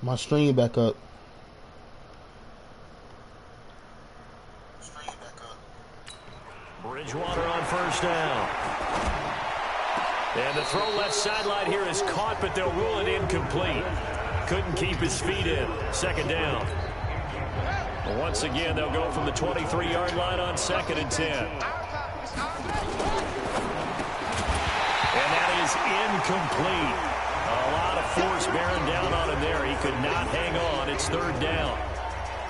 My string back up. Bridgewater on first down. And the throw left sideline here is caught, but they'll rule it incomplete. Couldn't keep his feet in. Second down. Once again, they'll go from the 23-yard line on 2nd and 10. And that is incomplete. A lot of force bearing down on him there. He could not hang on. It's 3rd down.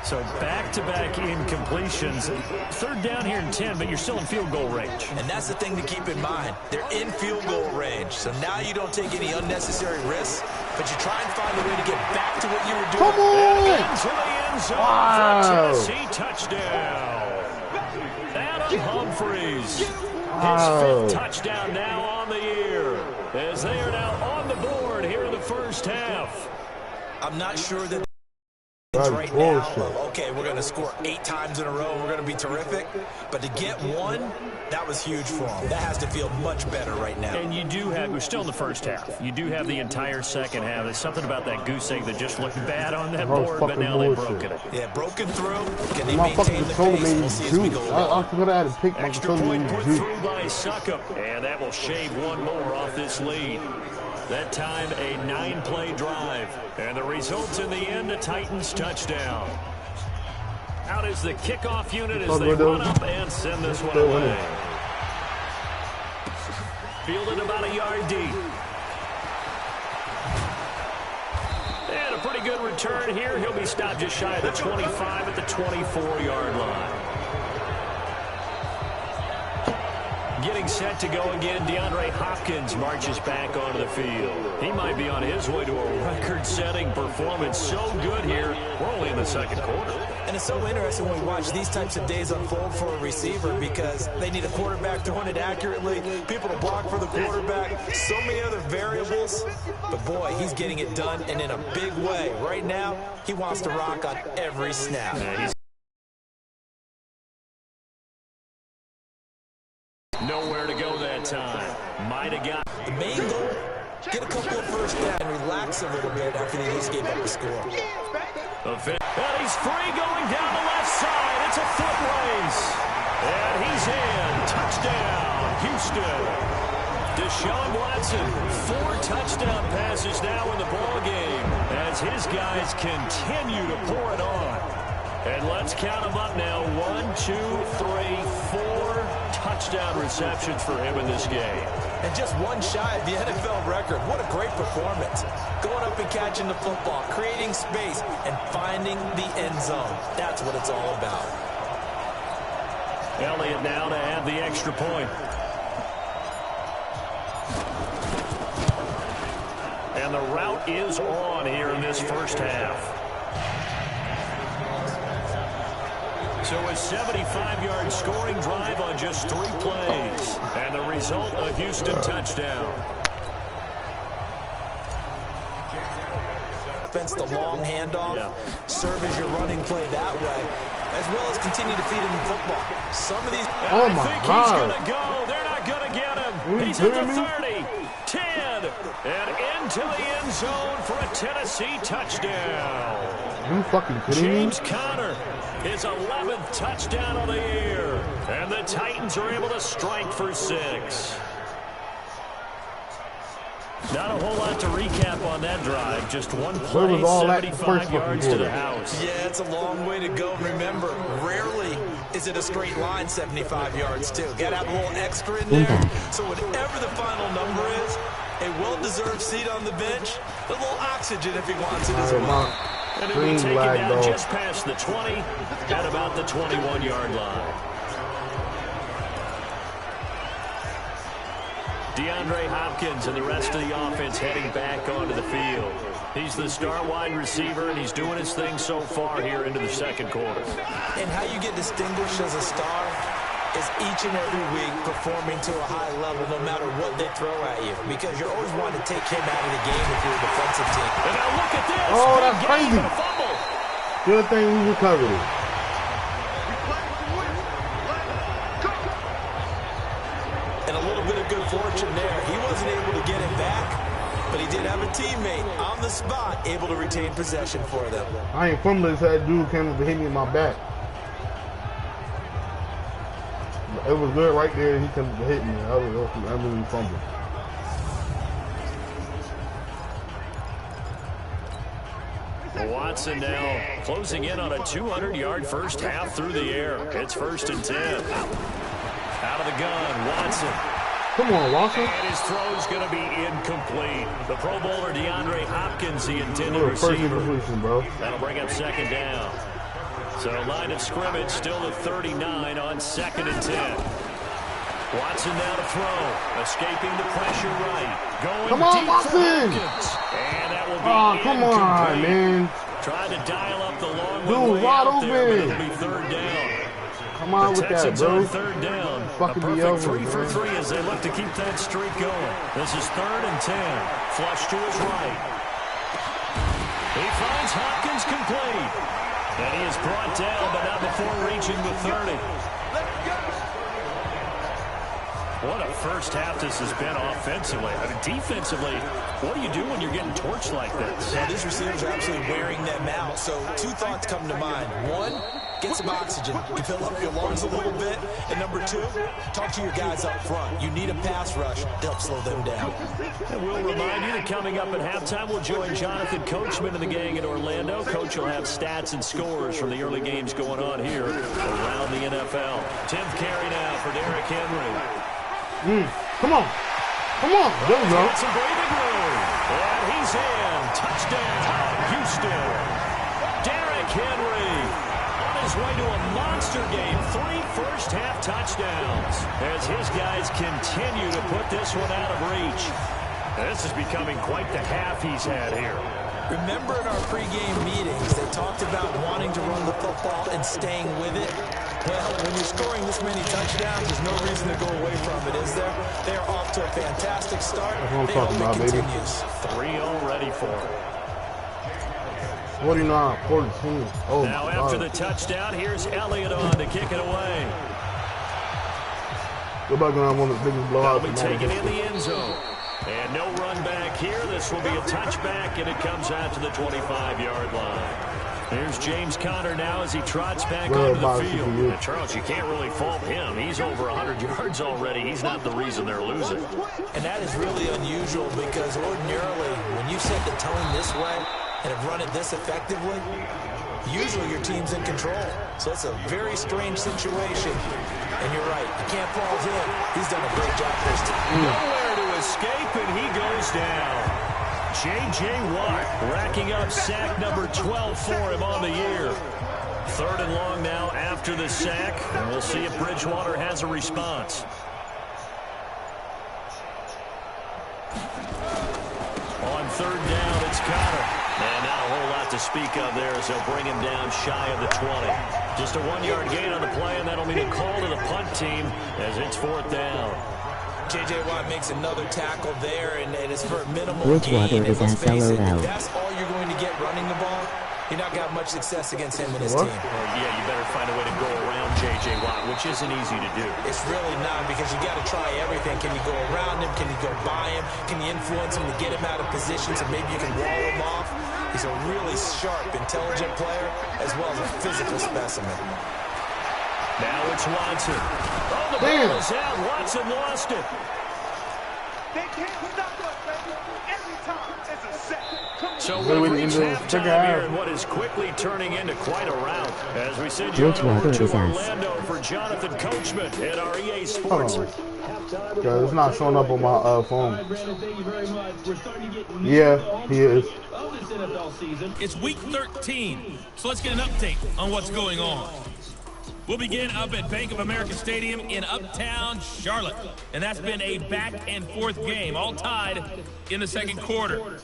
So back-to-back incompletions. 3rd down here in 10, but you're still in field goal range. And that's the thing to keep in mind. They're in field goal range. So now you don't take any unnecessary risks, but you try and find a way to get back to what you were doing. Come on! Into the end zone for a Tennessee touchdown. Adam Humphries. His 5th touchdown now on the year, as they are now on the board here in the first half. I'm not sure that right now, okay, we're going to score 8 times in a row. We're going to be terrific. But to get one, that was huge for them. That has to feel much better right now. And you do have, we're still in the first half. You do have the entire second half. There's something about that goose egg that just looked bad on that board, but now they've broken it. Yeah, broken through. Can they maintain the pace? We'll see as we go along. I could have had to pick my Extra point put through by Suckup. And that will shave one more off this lead. That time, a 9-play drive. And the results in the end, a Titans touchdown. Out is the kickoff unit as they run up and send this one away. Fielded about a yard deep. And a pretty good return here. He'll be stopped just shy of the 25 at the 24-yard line. Getting set to go again, DeAndre Hopkins marches back onto the field. He might be on his way to a record-setting performance. So good here. We're only in the second quarter. And it's so interesting when we watch these types of days unfold for a receiver because they need a quarterback throwing it accurately, people to block for the quarterback, so many other variables. But, boy, he's getting it done and in a big way. Right now, he wants to rock on every snap. Nowhere to go that time. Might have got the main goal, get a couple of first down and relax a little bit after they just gave up the score. And he's free going down the left side. It's a foot race. And he's in. Touchdown, Houston. Deshaun Watson, 4 touchdown passes now in the ballgame as his guys continue to pour it on. And let's count them up now. 1, 2, 3, 4 touchdown receptions for him in this game. And just one shy of the NFL record. What a great performance. Going up and catching the football, creating space, and finding the end zone. That's what it's all about. Elliott now to add the extra point. And the route is on here in this first half. So a 75-yard scoring drive on just 3 plays. And the result, a Houston touchdown. Offense, the long handoff, serve as your running play that way, as well as continue to feed him the football. Some of these... Oh, my God. He's going to go. They're not going to get him. He's at the 30, 10, and into the end zone for a Tennessee touchdown. Are you fucking kidding me? James Conner, his 11th touchdown of the year. And the Titans are able to strike for 6. Not a whole lot to recap on that drive. Just one play, 75 yards to the house. Yeah, it's a long way to go. Remember, rarely is it a straight line 75 yards, too. Got to have a little extra in there. So whatever the final number is, a well-deserved seat on the bench, a little oxygen if he wants it as well. And it will take him down just past the 20 at about the 21-yard line. DeAndre Hopkins and the rest of the offense heading back onto the field. He's the star wide receiver, and he's doing his thing so far here into the second quarter. And how you get distinguished as a star is each and every week performing to a high level no matter what they throw at you, because you're always wanting to take him out of the game if you're a defensive team. And now look at this. Oh, that's crazy. Good thing we recovered it. And a little bit of good fortune there. He wasn't able to get it back, but he did have a teammate on the the spot, able to retain possession for them. I ain't fumbling this. That dude came up and hit me in my back. It was good right there. He came up and hit me. I really fumbled. Watson now closing in on a 200-yard first half through the air. It's 1st and 10. Out of the gun, Watson. Come on, Watson. And his throw's going to be incomplete. The Pro Bowler DeAndre Hopkins, the intended receiver. Bro. That'll bring up 2nd down. So line of scrimmage still at 39 on 2nd and 10. Watson now to throw. Escaping the pressure right. Going come on, deep Watson. And that will be come on, man. Trying to dial up the long dude, wide open. It'll be 3rd down. Come on with that, bro. 3rd down. Fucking a be perfect over, 3 for 3 as they look to keep that streak going. This is 3rd and 10. Flush to his right. He finds Hopkins complete. And he is brought down, but not before reaching the 30. What a first half this has been offensively. I mean, defensively, what do you do when you're getting torched like this? Well, these receivers are absolutely wearing them out. So 2 thoughts come to mind. 1, get some oxygen. You fill up your lungs a little bit. And number 2, talk to your guys up front. You need a pass rush to help slow them down. And we'll remind you that coming up at halftime, we'll join Jonathan Coachman and the gang in Orlando. Coach will have stats and scores from the early games going on here around the NFL. 10th carry now for Derrick Henry. Come on. Come on. There we go. It's a breathing room. And he's in. Touchdown, Houston. Derrick Henry on his way to a monster game. 3 first-half touchdowns as his guys continue to put this one out of reach. And this is becoming quite the half he's had here. Remember in our pregame meetings, they talked about wanting to run the football and staying with it. Well, when you're scoring this many touchdowns, there's no reason to go away from it, is there? They're off to a fantastic start. That's what I'm talking about, baby. 3 already for him. 49-14. Oh, now after the touchdown, here's Elliott on to kick it away. Go back on one of the biggest blowouts. They'll be taken in the end zone. And no run back here. This will be a touchback, and it comes out to the 25-yard line. Here's James Conner now as he trots back onto the field. And Charles, you can't really fault him. He's over 100 yards already. He's not the reason they're losing. And that is really unusual because ordinarily when you set the tone this way and have run it this effectively, usually your team's in control. So it's a very strange situation. And you're right. You can't fault him. He's done a great job this time. Nowhere to escape, and he goes down. J.J. Watt racking up sack number 12 for him on the year. 3rd and long now after the sack, and we'll see if Bridgewater has a response. On 3rd down, it's Conner. And not a whole lot to speak of there as they'll bring him down shy of the 20. Just a 1-yard gain on the play, and that'll mean a call to the punt team as it's 4th down. J.J. Watt makes another tackle there, and it's for a minimal Bridgewater gain. is SLOL. If that's all you're going to get running the ball, you're not got much success against him and his team. Well, yeah, you better find a way to go around J.J. Watt, which isn't easy to do. It's really not, because you got to try everything. Can you go around him? Can you go by him? Can you influence him to get him out of position so maybe you can wall him off? He's a really sharp, intelligent player as well as a physical specimen. Now it's Watson. Oh, the ball is out. Watson lost it. They can't stop us, baby. Every time it's a set. So we've reached halftime here in what is quickly turning into quite a rout. As we send you over to Orlando for Jonathan Coachman at our EA Sports. Yeah, it's not showing up on my phone. Yeah, he is. It's week 13, so let's get an update on what's going on. We'll begin up at Bank of America Stadium in Uptown Charlotte. And that's been a back-and-forth game, all tied in the 2nd quarter.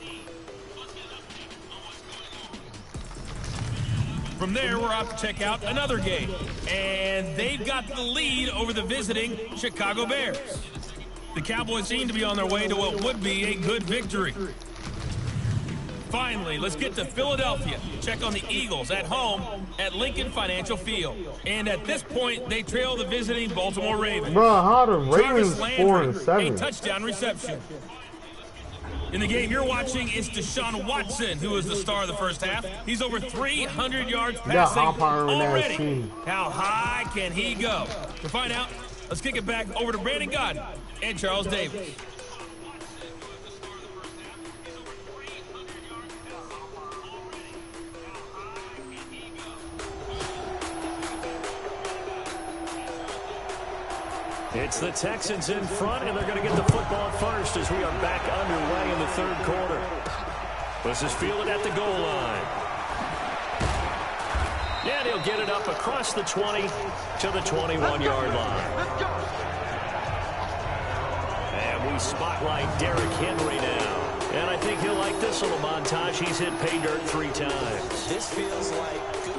From there, we're off to check out another game. And they've got the lead over the visiting Chicago Bears. The Cowboys seem to be on their way to what would be a good victory. Finally, let's get to Philadelphia. Check on the Eagles at home at Lincoln Financial Field. And at this point, they trail the visiting Baltimore Ravens. Bro, how the Ravens Jarvis Landry, 4-7? a touchdown reception. In the game you're watching is Deshaun Watson, who is the star of the first half. He's over 300 yards passing already. How high can he go? To find out, let's kick it back over to Brandon Godden and Charles Davis. It's the Texans in front, and they're going to get the football first as we are back underway in the third quarter. This is fielded at the goal line. And he'll get it up across the 20 to the 21-yard line. And we spotlight Derrick Henry now. And I think he'll like this little montage. He's hit pay dirt 3 times. This feels like good.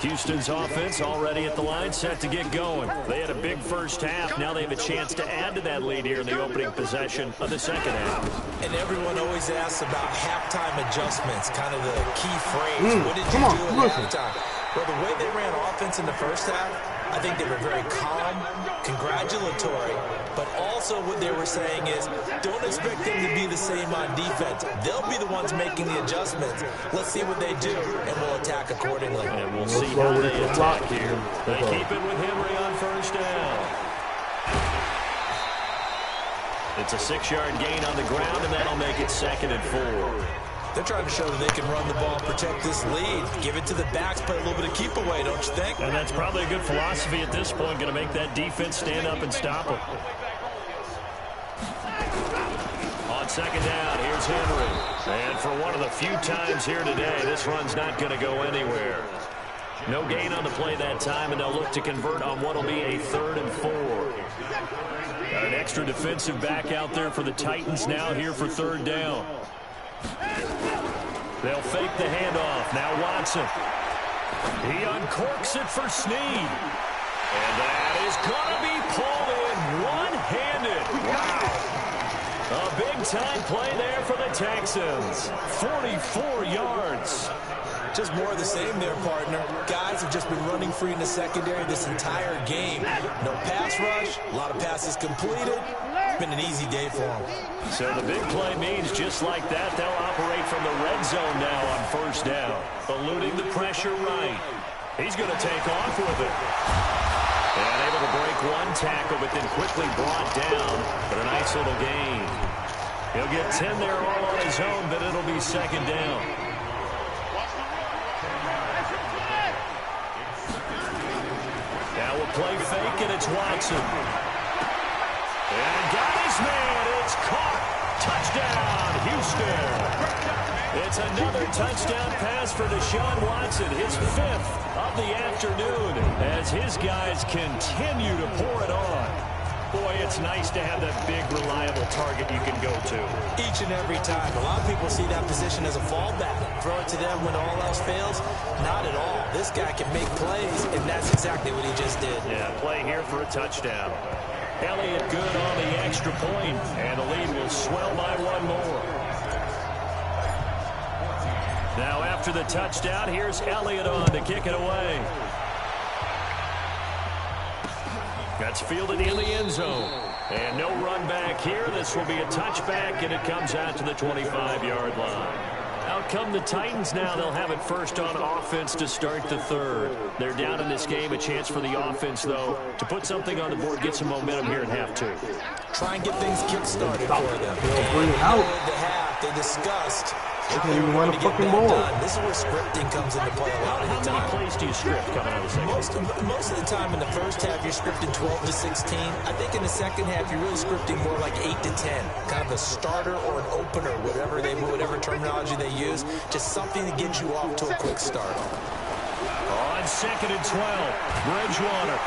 Houston's offense already at the line, set to get going. They had a big first half. Now they have a chance to add to that lead here in the opening possession of the second half. And everyone always asks about halftime adjustments, kind of the key phrase. What did you do at halftime? Well, the way they ran offense in the first half, I think they were very calm, congratulatory, but also what they were saying is don't expect them to be the same on defense. They'll be the ones making the adjustments. Let's see what they do, and we'll attack accordingly. And we'll see how they attack here. They keep it with Henry on first down. It's a 6-yard gain on the ground, and that'll make it 2nd and 4. They're trying to show that they can run the ball, protect this lead, give it to the backs, play a little bit of keep away, don't you think? And that's probably a good philosophy at this point, going to make that defense stand up and stop them. On second down, here's Henry. And for one of the few times here today, this run's not going to go anywhere. No gain on the play that time, and they'll look to convert on what will be a 3rd and 4. Got an extra defensive back out there for the Titans now here for 3rd down. They'll fake the handoff. Now Watson. He uncorks it for Snead. And that is going to be pulled in one-handed. Wow. A big-time play there for the Texans. 44 yards. Just more of the same there, partner. Guys have just been running free in the secondary this entire game. No pass rush, a lot of passes completed. It's been an easy day for them. So the big play means just like that, they'll operate from the red zone now on first down. Eluding the pressure right. He's going to take off with it. And able to break one tackle, but then quickly brought down for a nice little gain. He'll get 10 there all on his own, but it'll be 2nd down. Now we'll play fake, and it's Watson. And got his man. It's caught. Touchdown, Houston. It's another touchdown pass for Deshaun Watson, his 5th of the afternoon, as his guys continue to pour it on. Boy, it's nice to have that big, reliable target you can go to. Each and every time. A lot of people see that position as a fallback. Throw it to them when all else fails. Not at all. This guy can make plays, and that's exactly what he just did. Yeah, play here for a touchdown. Elliott good on the extra point, and the lead will swell by 1 more. Now after the touchdown, here's Elliott on to kick it away. That's fielded in the end zone. And no run back here. This will be a touchback, and it comes out to the 25-yard line. Out come the Titans now. They'll have it first on offense to start the 3rd. They're down in this game. A chance for the offense, though, to put something on the board, get some momentum here in half 2. Try and get things kick-started for them. They'll bring it out. The half, they discussed They can't even run a fucking ball. This is where scripting comes into play a lot of the time. How many plays do you script coming out of the second half? Most of the time in the first half, you're scripting 12 to 16. I think in the second half, you're really scripting more like 8 to 10. Kind of a starter or an opener, whatever terminology they use. Just something to get you off to a quick start. On 2nd and 12, Bridgewater.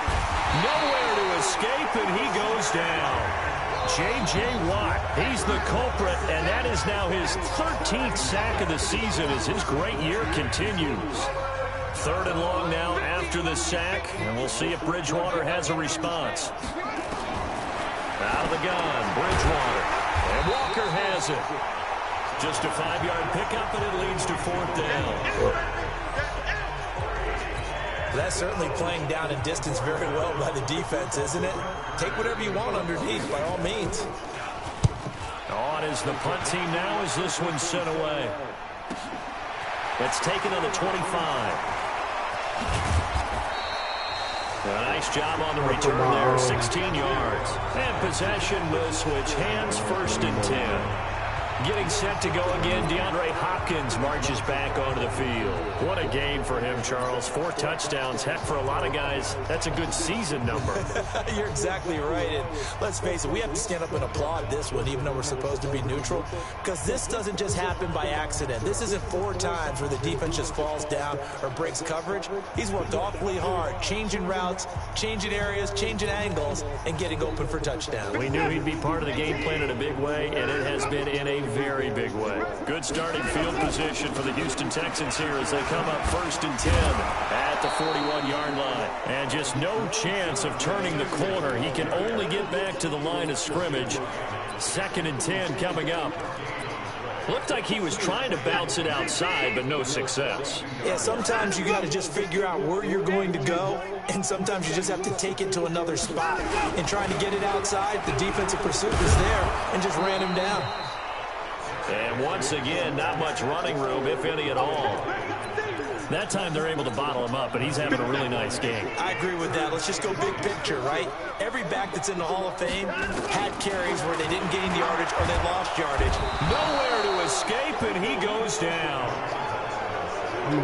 Nowhere to escape, and he goes down. J.J. Watt, he's the culprit, and that is now his 13th sack of the season as his great year continues. 3rd and long now after the sack, and we'll see if Bridgewater has a response. Out of the gun, Bridgewater, and Walker has it. Just a 5-yard pickup, and it leads to 4th down. That's certainly playing down in distance very well by the defense, isn't it? take whatever you want underneath, by all means. On is the punt team now as this one's sent away. It's taken on the 25. A nice job on the return there, 16 yards. And possession will switch hands, 1st and 10. Getting set to go again, DeAndre Hopkins marches back onto the field. What a game for him, Charles. 4 touchdowns. Heck, for a lot of guys, that's a good season number. You're exactly right. And let's face it, we have to stand up and applaud this one, even though we're supposed to be neutral, because this doesn't just happen by accident. This isn't 4 times where the defense just falls down or breaks coverage. He's worked awfully hard, changing routes, changing areas, changing angles, and getting open for touchdowns. We knew he'd be part of the game plan in a big way, and it has been in a very big way. Good starting field position for the Houston Texans here as they come up 1st and 10 at the 41-yard line. And just no chance of turning the corner. He can only get back to the line of scrimmage. 2nd and 10 coming up. Looked like he was trying to bounce it outside, but no success. Yeah, sometimes you got to just figure out where you're going to go, and sometimes you just have to take it to another spot. And trying to get it outside, the defensive pursuit was there and just ran him down. And once again, not much running room, if any at all. That time they're able to bottle him up, but he's having a really nice game. I agree with that. Let's just go big picture, right? Every back that's in the Hall of Fame had carries where they didn't gain yardage or they lost yardage. Nowhere to escape, and he goes down. You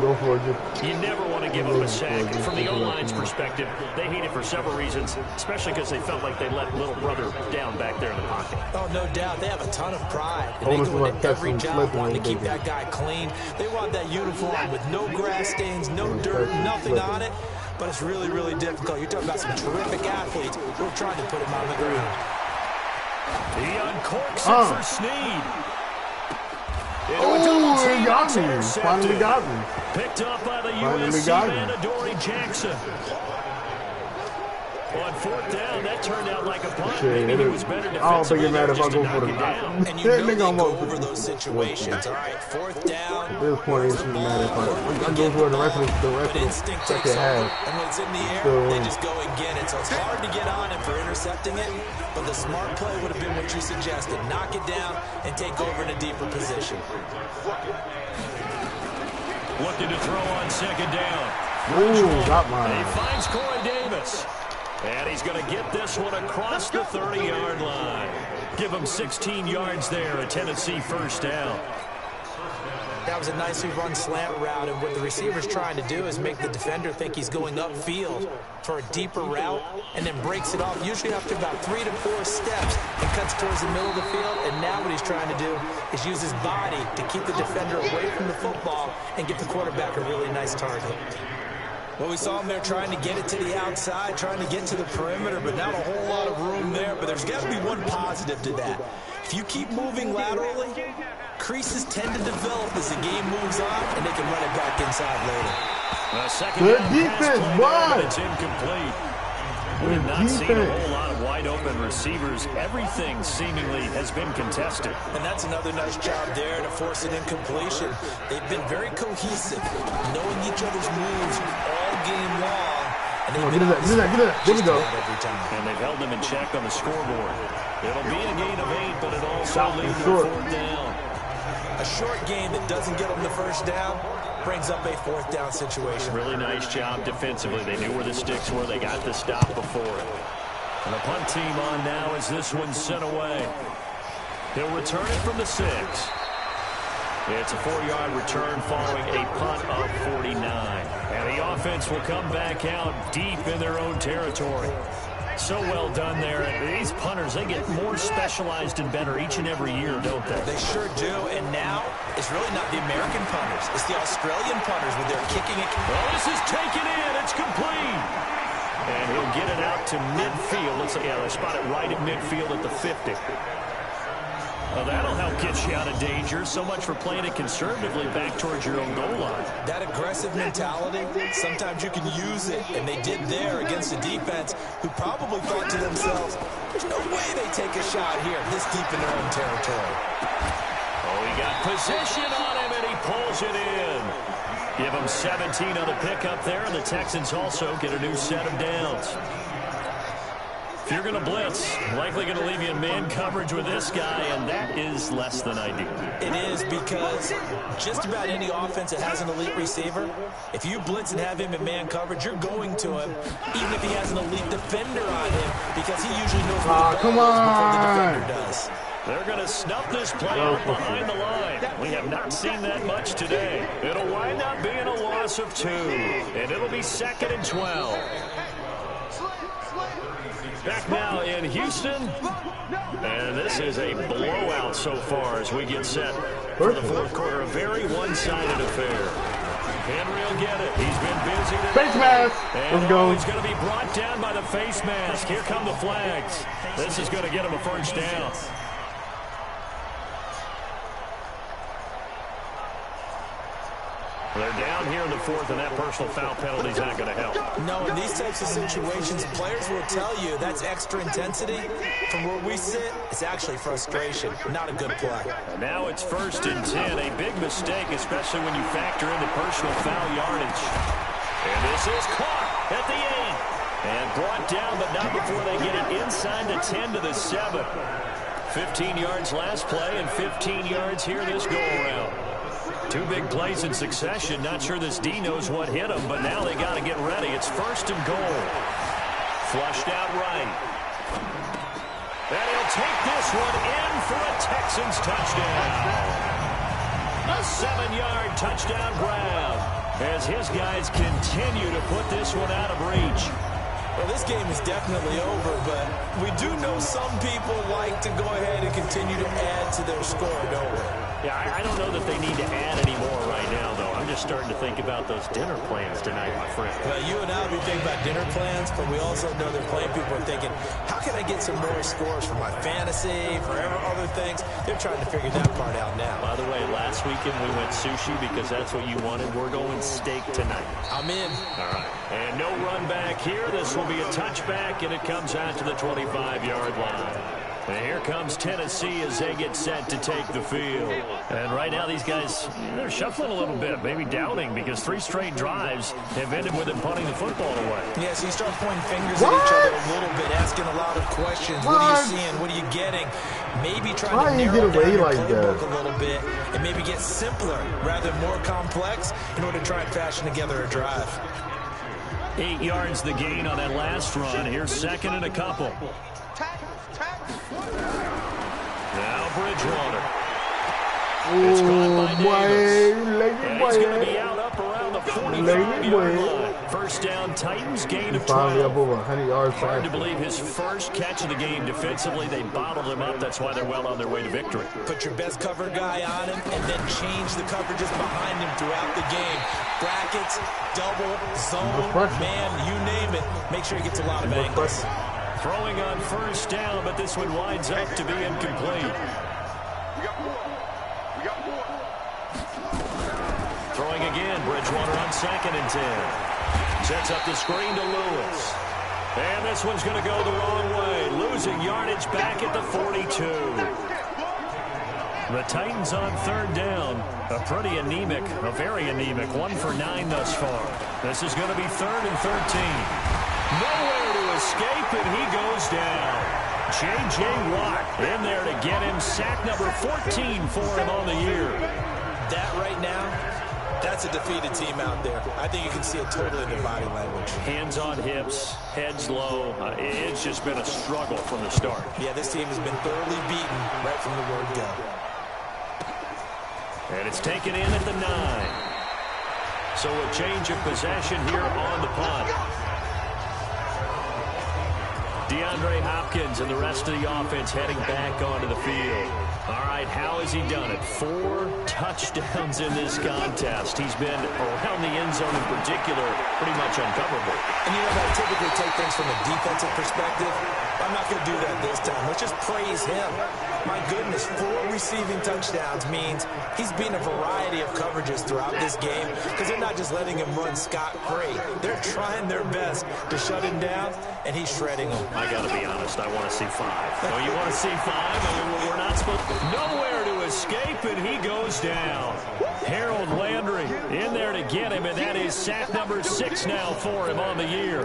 never want to give up a sack. From the O-line's perspective, they hate it for several reasons, especially because they felt like they let little brother down back there in the pocket. Oh, no doubt. They have a ton of pride. And they go into every job wanting to keep that guy clean. They want that uniform with no grass stains, no dirt, nothing on it. But it's really, really difficult. You're talking about some terrific athletes who are trying to put him on the ground. He uncorks it for Snead. Oh, he got me. Finally got me. Picked up by the USC man, Adoree Jackson. On 4th down, that turned out like a punt. Maybe he was better defensively. I don't think it matters if I go for the down. And you know they go over those situations. All right, 4th down. At this point, it shouldn't matter if I go for the rest of the instinct takes over. And when it's in the air, they just go and get it. So it's hard to get on him for intercepting it. But the smart play would have been what you suggested. Knock it down and take over in a deeper position. Looking to throw on 2nd down. Ooh, got mine. He finds Corey Davis. And he's going to get this one across the 30-yard line. Give him 16 yards there, a Tennessee 1st down. That was a nicely run slant route, and what the receiver's trying to do is make the defender think he's going upfield for a deeper route, and then breaks it off, usually after about 3 to 4 steps, and cuts towards the middle of the field. And now what he's trying to do is use his body to keep the defender away from the football and give the quarterback a really nice target. Well, we saw him there trying to get it to the outside, trying to get to the perimeter, but not a whole lot of room there. But there's got to be one positive to that. If you keep moving laterally, creases tend to develop as the game moves on, and they can run it back inside later. Good defense, boy. It's incomplete. We have not seen a whole lot of wide-open receivers. Everything seemingly has been contested. And that's another nice job there to force an incompletion. They've been very cohesive, knowing each other's moves all game long. And they've been there we go. Every time. And they've held them in check on the scoreboard. It'll be a gain of 8, but it also leaves a 4th down. A short game that doesn't get them the 1st down brings up a 4th down situation. Really nice job defensively. They knew where the sticks were. They got the stop before it. And the punt team on now as this one's sent away. He'll return it from the 6. It's a 4-yard return following a punt of 49. And the offense will come back out deep in their own territory. So well done there. These punters, they get more specialized and better each and every year, don't they? They sure do. And now, it's really not the American punters. It's the Australian punters when they're kicking it. Well, this is taken in. It's complete. And he'll get it out to midfield. Looks like, yeah, they spot it right at midfield at the 50. Well, that'll help get you out of danger. So much for playing it conservatively back towards your own goal line. That aggressive mentality, sometimes you can use it, and they did there against a defense who probably thought to themselves, there's no way they take a shot here this deep in their own territory. Oh, he got possession on him, and he pulls it in. Give him 17 on the pickup there, and the Texans also get a new set of downs. If you're going to blitz, likely going to leave you in man coverage with this guy, and that is less than ideal. It is, because just about any offense that has an elite receiver, if you blitz and have him in man coverage, you're going to him, even if he has an elite defender on him, because he usually knows where the ball is before the defender does. They're going to snuff this play out behind the line. We have not seen that much today. It'll wind up being a loss of 2, and it'll be 2nd and 12. Back now in Houston, and this is a blowout so far as we get set for the 4th quarter. A very one-sided affair. Henry will get it. He's been busy today. Face mask. Let's go. He's going to be brought down by the face mask. Here come the flags. This is going to get him a first down. They're down here in the 4th, and that personal foul penalty is not going to help. No, in these types of situations, players will tell you that's extra intensity. From where we sit, it's actually frustration, not a good play. And now it's 1st and 10, a big mistake, especially when you factor in the personal foul yardage. And this is caught at the 8. And brought down, but not before they get it inside the 10 to the 7. 15 yards last play and 15 yards here this go-around. 2 big plays in succession. Not sure this D knows what hit him, but now they got to get ready. It's 1st and goal. Flushed out right. And he'll take this one in for a Texans touchdown. A 7-yard touchdown grab as his guys continue to put this one out of reach. Well, this game is definitely over, but we do know some people like to go ahead and continue to add to their score, don't we? Yeah, I don't know that they need to add any more right now, though. I'm just starting to think about those dinner plans tonight, my friend. Well, you and I, we think about dinner plans, but we also know that plenty of people are thinking, how can I get some more scores for my fantasy, for other things? They're trying to figure that part out now. By the way, last weekend we went sushi because that's what you wanted. We're going steak tonight. I'm in. All right. And no run back here. This will be a touchback, and it comes out to the 25-yard line. And here comes Tennessee as they get set to take the field. And right now these guys, they're shuffling a little bit, maybe doubting, because 3 straight drives have ended with them punting the football away. Yeah, so you start pointing fingers at each other a little bit, asking a lot of questions. What are you seeing? What are you getting? Maybe trying to narrow down your playbook a little bit and maybe get simpler rather than more complex in order to try and fashion together a drive. 8 yards the gain on that last run. Here's 2nd and a couple. Now Bridgewater. It's caught by Davis. And he's going to be out up around the 45-yard line. First down, Titans, gain of 12. Hard to believe his first catch of the game defensively. They bottled him up. That's why they're well on their way to victory. Put your best cover guy on him and then change the coverages behind him throughout the game. Brackets, double, zone, man, you name it. Make sure he gets a lot of angles. Throwing on first down, but this one winds up to be incomplete. Throwing again, Bridgewater on 2nd and 10. Sets up the screen to Lewis. And this one's going to go the wrong way. Losing yardage back at the 42. The Titans on 3rd down. A pretty anemic, a very anemic 1 for 9 thus far. This is going to be 3rd and 13. Nowhere to escape, and he goes down. J.J. Watt in there to get him. Sack number 14 for him on the year. That right now, that's a defeated team out there. I think you can see it totally in their body language. Hands on hips, heads low. It's just been a struggle from the start. Yeah, this team has been thoroughly beaten right from the word go. And it's taken in at the 9. So a change of possession here on the punt. DeAndre Hopkins and the rest of the offense heading back onto the field. All right, how has he done it? 4 touchdowns in this contest. He's been around the end zone in particular, pretty much uncoverable. And you know, I typically take things from a defensive perspective. I'm not going to do that this time. Let's just praise him. My goodness, 4 receiving touchdowns means he's been a variety of coverages throughout this game because they're not just letting him run scot-free. They're trying their best to shut him down, and he's shredding them. I got to be honest, I want to see 5. Oh, you want to see 5? I mean, we're not supposed to. Nowhere to escape, and he goes down. Harold Landry in there to get him, and that is sack number 6 now for him on the year.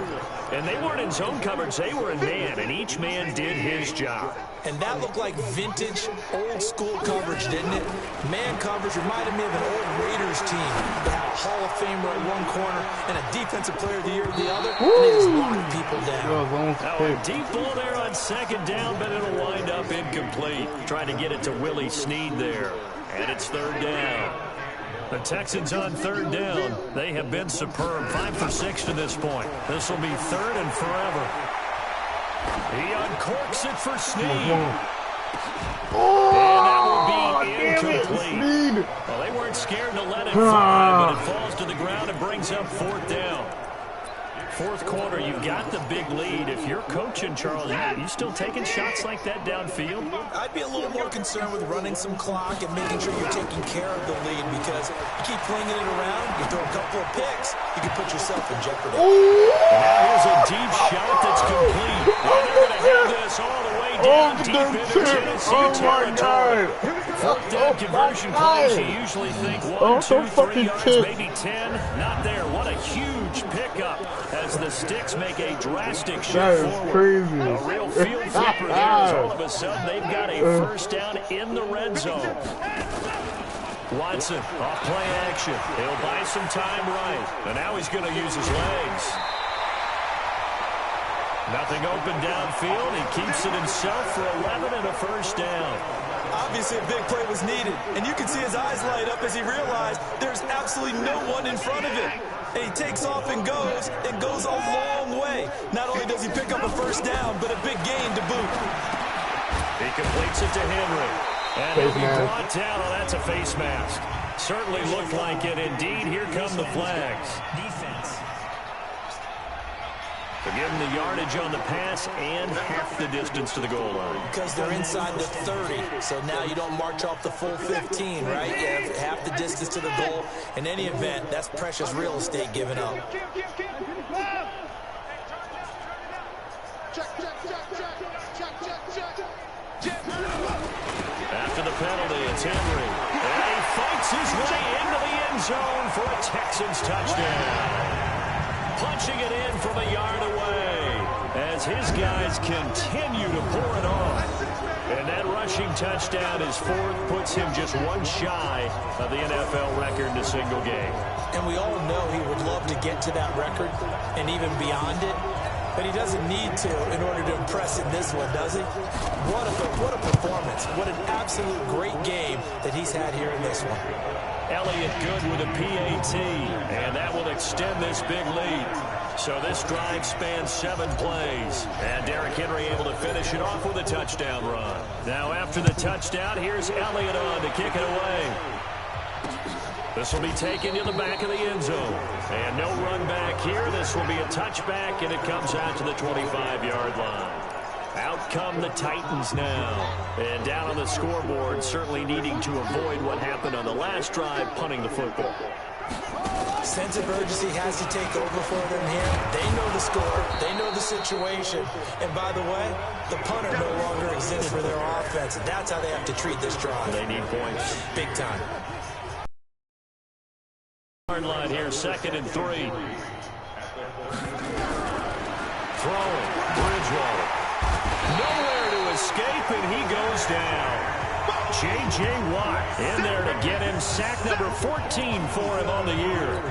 And they weren't in zone coverage. They were in man, and each man did his job. And that looked like vintage, old-school coverage, didn't it? Man coverage reminded me of an old Raiders team. They had a Hall of Famer at one corner and a Defensive Player of the Year at the other, and they just locked people down. Now a deep ball there on second down, but it'll wind up incomplete. Trying to get it to Willie Snead there. And it's third down. The Texans on third down. They have been superb. 5 for 6 to this point. This will be third and forever. He uncorks it for Snead. And that will be incomplete. Well, they weren't scared to let it fly, but it falls to the ground and brings up fourth down. Fourth quarter, you've got the big lead. If you're coaching, Charles, you still taking shots like that downfield? I'd be a little more concerned with running some clock and making sure you're taking care of the lead, because you keep flinging it around, you throw a couple of picks, you can put yourself in jeopardy. Now here's a deep shot that's complete. And they're going to have this all the way down deep into Tennessee territory. Fourth down conversion plays, you usually think 1, 2, 3 yards, maybe 10. Not there. What a huge pickup as the Sticks make a drastic shift forward. Crazy. A real field flipper there as all of a sudden they've got a first down in the red zone. Watson off play action. He'll buy some time right. And now he's going to use his legs. Nothing open downfield. He keeps it himself for 11 and a first down. Obviously, a big play was needed, and you can see his eyes light up as he realized there's absolutely no one in front of him. And he takes off and goes a long way. Not only does he pick up a first down, but a big gain to boot. He completes it to Henry. And he'll be brought down. Oh, that's a face mask. Certainly looked like it. Indeed, here come the flags. Defense. They're giving the yardage on the pass and half the distance to the goal line. Because they're inside the 30, so now you don't march off the full 15, right? You have half the distance to the goal. In any event, that's precious real estate given up. After the penalty, it's Henry. And he fights his way into the end zone for a Texans touchdown. Punching it in from a yard away as his guys continue to pour it on. And that rushing touchdown is fourth, puts him just one shy of the NFL record in a single game. And we all know he would love to get to that record and even beyond it. But he doesn't need to in order to impress in this one, does he? What a performance. What an absolute great game that he's had here in this one. Elliott good with a PAT, and that will extend this big lead. So this drive spans 7 plays, and Derrick Henry able to finish it off with a touchdown run. Now after the touchdown, here's Elliott on to kick it away. This will be taken to the back of the end zone. And no run back here. This will be a touchback, and it comes out to the 25-yard line. Out come the Titans now. And down on the scoreboard, certainly needing to avoid what happened on the last drive, punting the football. Sense of urgency has to take over for them here. They know the score. They know the situation. And by the way, the punter no longer exists for their offense. And that's how they have to treat this drive. They need points. Big time. Line here, 2nd and 3. Throwing, Bridgewater. Nowhere to escape, and he goes down. J.J. Watt in there to get him sack number 14 for him on the year.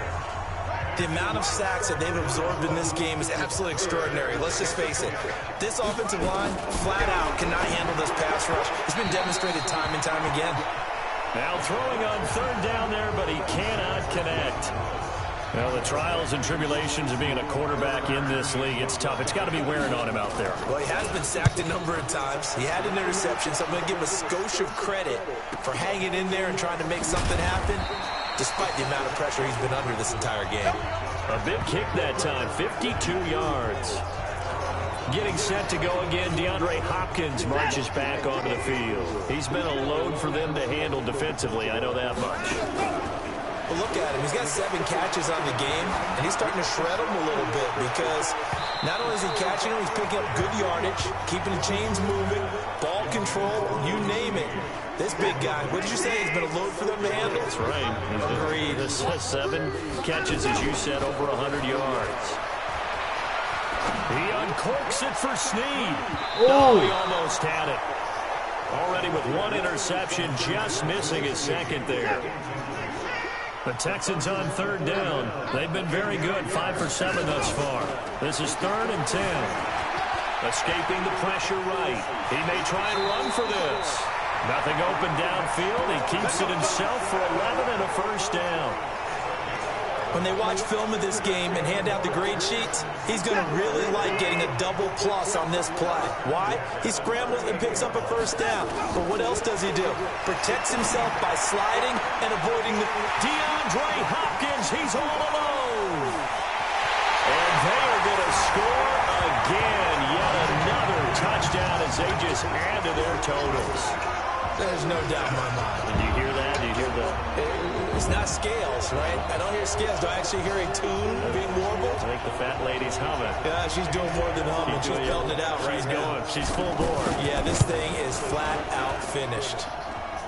The amount of sacks that they've absorbed in this game is absolutely extraordinary. Let's just face it. This offensive line, flat out, cannot handle this pass rush. It's been demonstrated time and time again. Now throwing on 3rd down there, but he cannot connect. Well, the trials and tribulations of being a quarterback in this league, it's tough. It's got to be wearing on him out there. Well, he has been sacked a number of times. He had an interception, so I'm going to give him a skosh of credit for hanging in there and trying to make something happen, despite the amount of pressure he's been under this entire game. A big kick that time, 52 yards. Getting set to go again, DeAndre Hopkins marches back onto the field. He's been a load for them to handle defensively, I know that much. Well, look at him. He's got 7 catches on the game, and he's starting to shred them a little bit because not only is he catching them, he's picking up good yardage, keeping the chains moving, ball control, you name it. This big guy, what did you say? He's been a load for them to handle? That's right. Agreed. 7 catches, as you said, over 100 yards. He uncorks it for Snead. Oh, He almost had it. Already with one interception, just missing his second there. The Texans on third down. They've been very good, 5 for 7 thus far. This is 3rd and 10. Escaping the pressure right. He may try and run for this. Nothing open downfield. He keeps it himself for 11 and a first down. When they watch film of this game and hand out the grade sheets, he's going to really like getting a double plus on this play. Why? He scrambles and picks up a first down. But what else does he do? Protects himself by sliding and avoiding the... DeAndre Hopkins, he's all alone. And they are going to score again. Yet another touchdown as they just add to their totals. There's no doubt in my mind. Did you hear that? Did you hear that? It's not scales, right? I don't hear scales. Do I actually hear a tune being warbled? I think the fat lady's humming. Yeah, she's doing more than humming. She's belting it out right now. She's full bore. Yeah, this thing is flat out finished.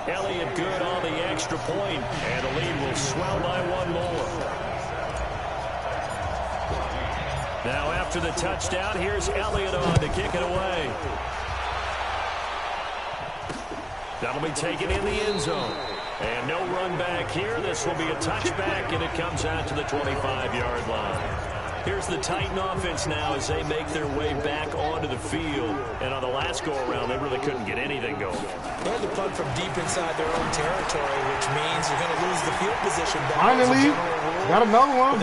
Elliott good on the extra point, and the lead will swell by one more. Now after the touchdown, here's Elliott on to kick it away. That'll be taken in the end zone. And no run back here. This will be a touchback, and it comes out to the 25-yard line. Here's the Titan offense now as they make their way back onto the field. And on the last go-around, they really couldn't get anything going. They had to punt from deep inside their own territory, which means you're going to lose the field position back. Finally, got another one.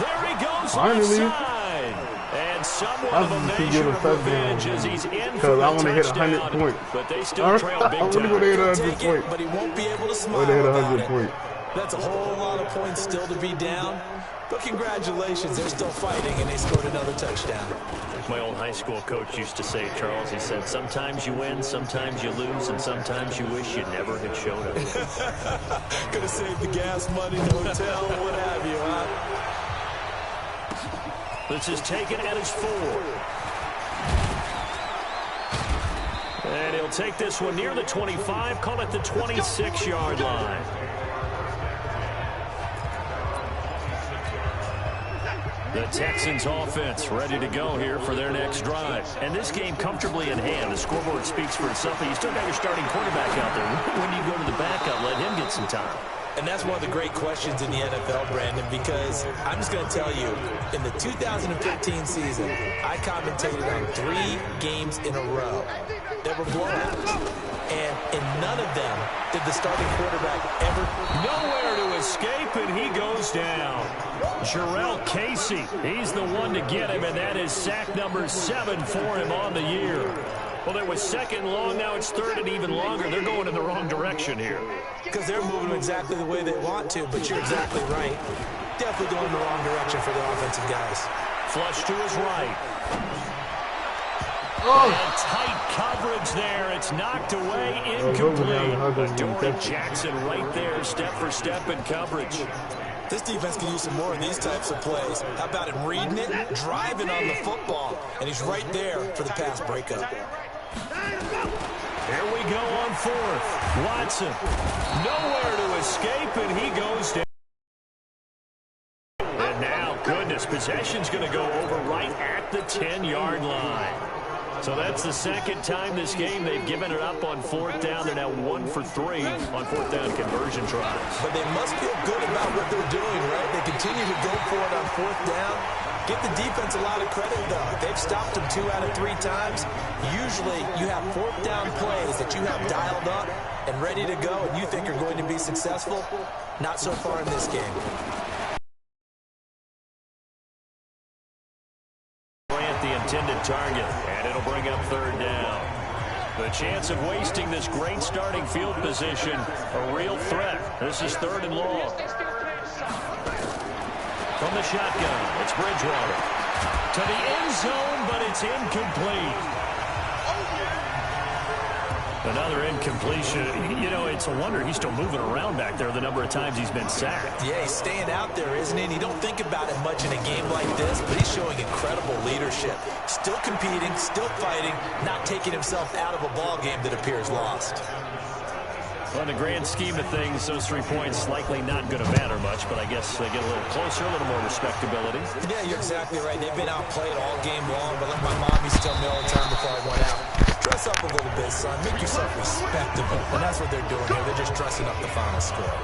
There he goes onside. And somewhat of a measure of revenge as he's in for I the want to hit 100 touchdown. points. But they still trail big I time. want to hit 100 Take it, points. but he won't be able to smile I want to hit about 100 it. points. That's a whole lot of points still to be down. But congratulations, they're still fighting, and they scored another touchdown. My old high school coach used to say, Charles, he said, sometimes you win, sometimes you lose, and sometimes you wish you never had showed up. Could have saved the gas money, the hotel, what have you, huh? This is taken at his 4. And he'll take this one near the 25, call it the 26-yard line. The Texans offense ready to go here for their next drive. And this game comfortably in hand. The scoreboard speaks for itself. But you still got your starting quarterback out there. When do you go to the backup? Let him get some time. And that's one of the great questions in the NFL, Brandon, because I'm just going to tell you, in the 2015 season, I commentated on 3 games in a row that were blowouts. And in none of them did the starting quarterback ever... Nowhere to escape, and he goes down. Jarrell Casey, he's the one to get him, and that is sack number 7 for him on the year. Well, there was 2nd and long, now it's 3rd and even longer. They're going in the wrong direction here. Because they're moving exactly the way they want to, but you're exactly right. Definitely going in the wrong direction for the offensive guys. Flush to his right. Oh. And tight coverage there. It's knocked away, incomplete. Adoree Jackson right there, step for step in coverage. This defense can use some more of these types of plays. How about him reading it, driving on the football, and he's right there for the pass breakup. Here we go on 4th. Watson, nowhere to escape, and he goes down. And now, goodness, possession's going to go over right at the 10-yard line. So that's the 2nd time this game they've given it up on 4th down. They're now 1 for 3 on 4th down conversion tries. But they must feel good about what they're doing, right? They continue to go for it on 4th down. Give the defense a lot of credit, though. They've stopped them 2 out of 3 times. Usually, you have 4th down plays that you have dialed up and ready to go, and you think are going to be successful. Not so far in this game. The intended target, and it'll bring up 3rd down. The chance of wasting this great starting field position, a real threat. This is 3rd and long. From the shotgun, it's Bridgewater. To the end zone, but it's incomplete. Another incompletion. You know, it's a wonder he's still moving around back there the number of times he's been sacked. Yeah, he's staying out there, isn't he? And you don't think about it much in a game like this, but he's showing incredible leadership. Still competing, still fighting, not taking himself out of a ball game that appears lost. Well, in the grand scheme of things, those 3 points likely not going to matter much, but I guess they get a little closer, a little more respectability. Yeah, you're exactly right. They've been outplayed all game long, but like my mom used to tell me all the time before I went out, dress up a little bit, son. Make yourself respectable. And that's what they're doing here. They're just dressing up the final score.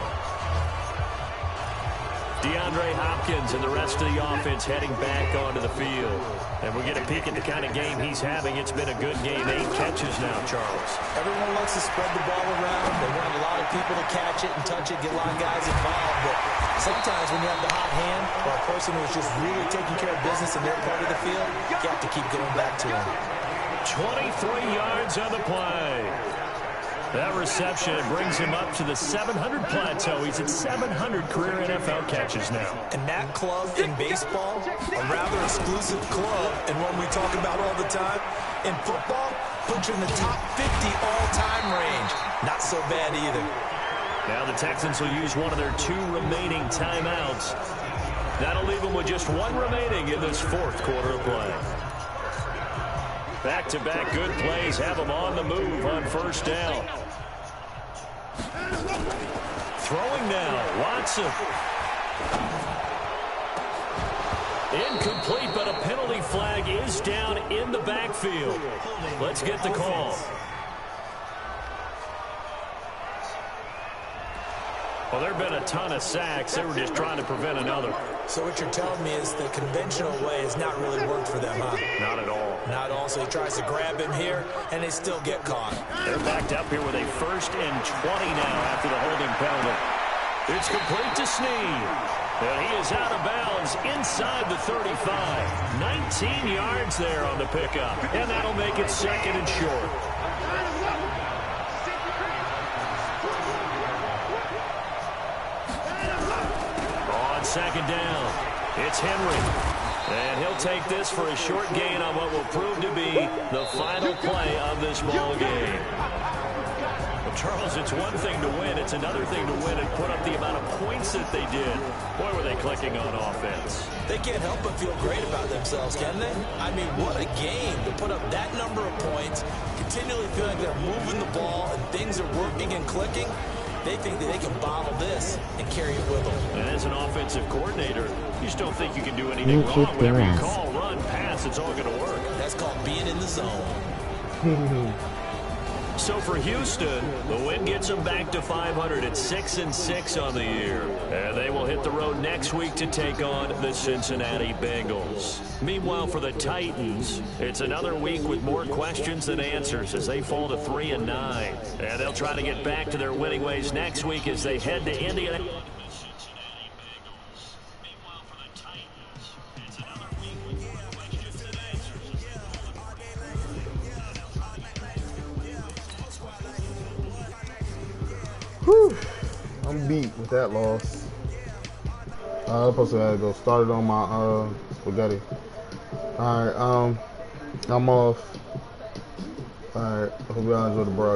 DeAndre Hopkins and the rest of the offense heading back onto the field. And we get a peek at the kind of game he's having. It's been a good game. 8 catches now, Charles. Everyone likes to spread the ball around. They want a lot of people to catch it and touch it, get a lot of guys involved. But sometimes when you have the hot hand or a person who's just really taking care of business in their part of the field, you have to keep going back to him. 23 yards on the play. That reception brings him up to the 700 plateau. He's at 700 career NFL catches now. And that club in baseball, a rather exclusive club, and one we talk about all the time. In football, puts you in the top 50 all-time range. Not so bad either. Now the Texans will use one of their 2 remaining timeouts. That'll leave them with just 1 remaining in this 4th quarter of play. Back-to-back good plays have them on the move on first down. Throwing now, Watson. Incomplete, but a penalty flag is down in the backfield. Let's get the call. Well, there have been a ton of sacks. They were just trying to prevent another. So what you're telling me is the conventional way has not really worked for them, huh? Not at all. Not at all. So he tries to grab him here, and they still get caught. They're backed up here with a 1st and 20 now after the holding penalty. It's complete to Snead. And he is out of bounds inside the 35. 19 yards there on the pickup. And that'll make it 2nd and short. On 2nd down, it's Henry. And he'll take this for a short gain on what will prove to be the final play of this ball game. Well, Charles, it's one thing to win. It's another thing to win and put up the amount of points that they did. Boy, were they clicking on offense. They can't help but feel great about themselves, can they? I mean, what a game to put up that number of points, continually feel like they're moving the ball and things are working and clicking. They think that they can bottle this and carry it with them. And as an offensive coordinator, you just don't think you can do anything wrong. Whatever you call, run, pass, it's all going to work. That's called being in the zone. So for Houston, the win gets them back to 500 at 6-6 on the year. And they will hit the road next week to take on the Cincinnati Bengals. Meanwhile, for the Titans, it's another week with more questions than answers as they fall to 3-9. And they'll try to get back to their winning ways next week as they head to India. Whew. I'm beat with that loss. I'm supposed to have to go start it on my spaghetti. Alright, I'm off. Alright, I hope y'all enjoy the broadcast.